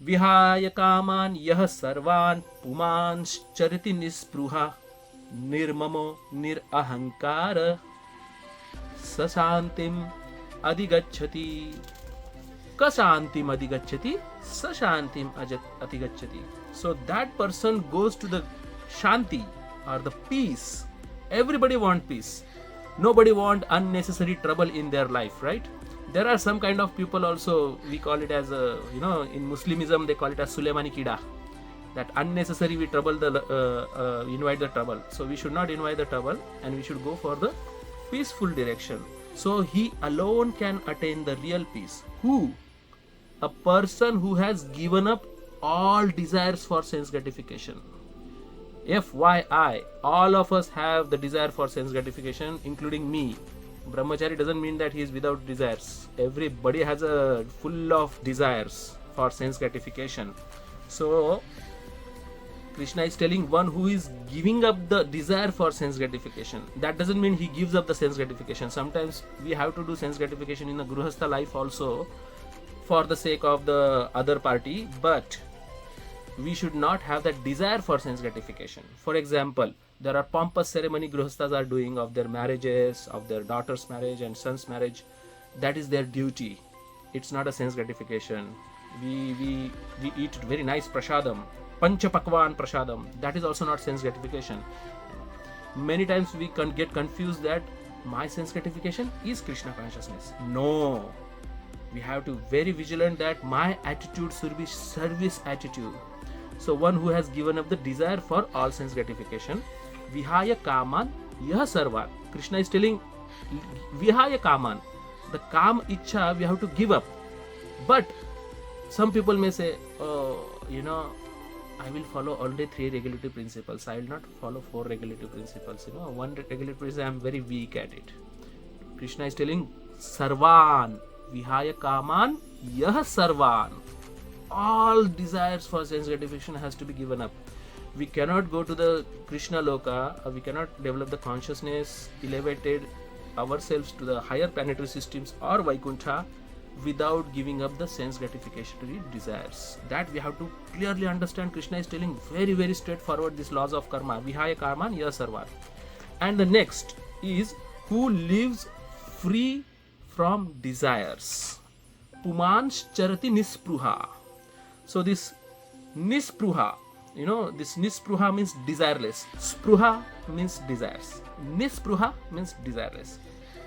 vihāya kāmān yah sarvān pumāṁś carati niḥspṛhaḥ nirmamo nirahaṅkāraḥ śāntim adhigacchati. Śāntim adhigacchati, śāntim adhigacchati. So that person goes to the shanti or the peace. Everybody wants peace. Nobody wants unnecessary trouble in their life, right? There are some kind of people also, we call it as a, in Muslimism they call it as Sulaimani Kida. That unnecessary we trouble invite the trouble. So we should not invite the trouble and we should go for the peaceful direction. So he alone can attain the real peace. Who? A person who has given up all desires for sense gratification. FYI, all of us have the desire for sense gratification, including me. Brahmachari doesn't mean that he is without desires. Everybody has a full of desires for sense gratification. So Kṛṣṇa is telling one who is giving up the desire for sense gratification. That doesn't mean he gives up the sense gratification. Sometimes we have to do sense gratification in the Grihastha life also for the sake of the other party, but we should not have that desire for sense gratification. For example, there are pompous ceremony Grihasthas are doing of their marriages, of their daughter's marriage and son's marriage. That is their duty. It's not a sense gratification. We eat very nice prasadam, panchapakvan prasadam. That is also not sense gratification. Many times we can get confused that my sense gratification is Kṛṣṇa consciousness. No. We have to be very vigilant that my attitude should be service attitude. So one who has given up the desire for all sense gratification. Vihāya kāmān yah sarvān. Kṛṣṇa is telling vihāya kāmān. The kam ichha we have to give up. But some people may say, I will follow only 3 regulative principles. I will not follow 4 regulative principles. One regulative principle I am very weak at it. Kṛṣṇa is telling sarvān. Vihāya kāmān yah sarvān. All desires for sense gratification has to be given up. We cannot go to the Kṛṣṇa loka, we cannot develop the consciousness, elevated ourselves to the higher planetary systems or Vaikuntha without giving up the sense gratification desires. That we have to clearly understand. Kṛṣṇa is telling very, very straightforward these laws of karma. Vihāya kāmān yah sarvān. And the next is who lives free from desires. Pumāṁś carati niḥspṛhaḥ. So this niḥspṛhaḥ, this niḥspṛhaḥ means desireless. Spṛha means desires. Niḥspṛhaḥ means desireless.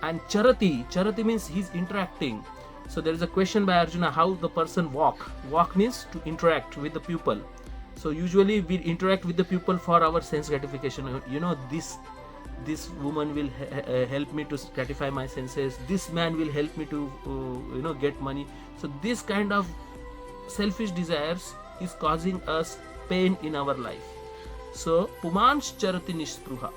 And charati means he's interacting. So there is a question by Arjuna how the person walk. Walk means to interact with the pupil. So usually we interact with the pupil for our sense gratification. This woman will help me to gratify my senses. This man will help me to get money. So this kind of selfish desires is causing us pain in our life. So pumāṁś carati niḥspṛhaḥ.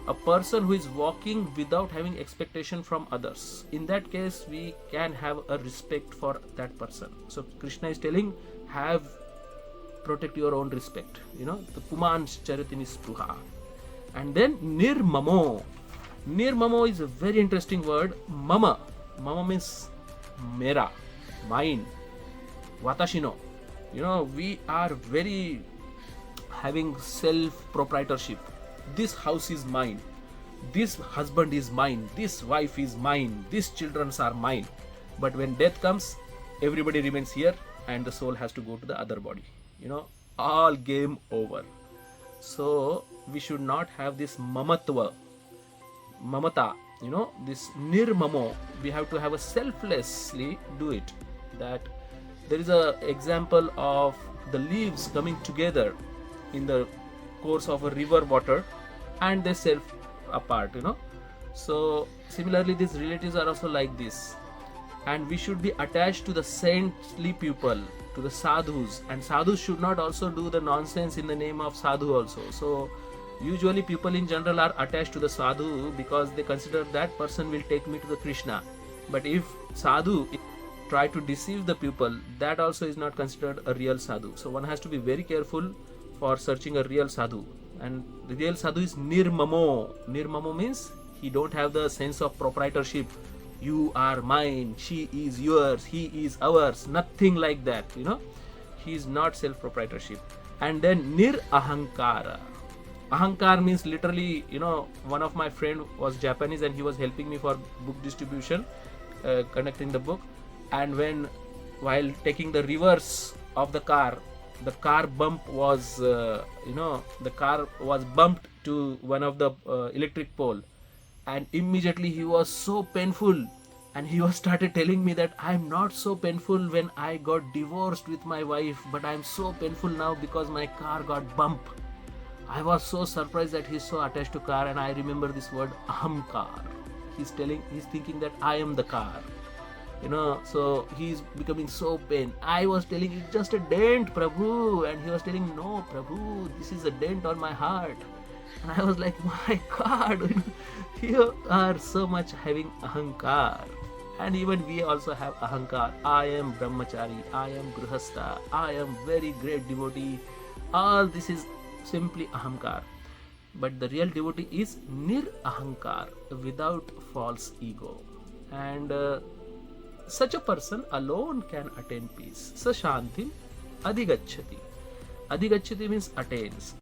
A person who is walking without having expectation from others. In that case, we can have a respect for that person. So Kṛṣṇa is telling, protect your own respect. The pumāṁś carati niḥspṛhaḥ. And then nirmamo. Nirmamo is a very interesting word. Mama means mera, mine, watashino. We are very having self proprietorship. This house is mine, this husband is mine, this wife is mine, these children are mine. But when death comes, everybody remains here and the soul has to go to the other body. All game over. So we should not have this mamata, this nirmamo. We have to have a selflessly do it. That there is a example of the leaves coming together in the course of a river water and they self apart. So similarly these relatives are also like this, and we should be attached to the saintly people, to the sadhus, and sadhus should not also do the nonsense in the name of sadhu also. So usually people in general are attached to the sadhu because they consider that person will take me to the Kṛṣṇa. But if sadhu try to deceive the people, that also is not considered a real sadhu. So one has to be very careful for searching a real sadhu. And the real sadhu is nirmamo. Nirmamo means he don't have the sense of proprietorship. You are mine, she is yours, he is ours, nothing like that. he is not self-proprietorship. And then nirahaṅkāraḥ. Ahankar means literally, one of my friend was Japanese and he was helping me for book distribution, connecting the book. And while taking the reverse of the car bump was, the car was bumped to one of the electric pole, and immediately he was so painful, and he was started telling me that I'm not so painful when I got divorced with my wife, but I'm so painful now because my car got bumped. I was so surprised that he's so attached to car, and I remember this word ahamkar. He's thinking that I am the car. So he's becoming so pain. I was telling, it's just a dent, Prabhu, and he was telling, no, Prabhu, this is a dent on my heart. And I was like, my God, you are so much having ahankar. And even we also have ahankar. I am brahmachari, I am grihastha, I am very great devotee. All this is simply ahankar. But the real devotee is nirahaṅkāraḥ, without false ego. And such a person alone can attain peace. Śāntim adhigacchati. Adhigacchati means attains.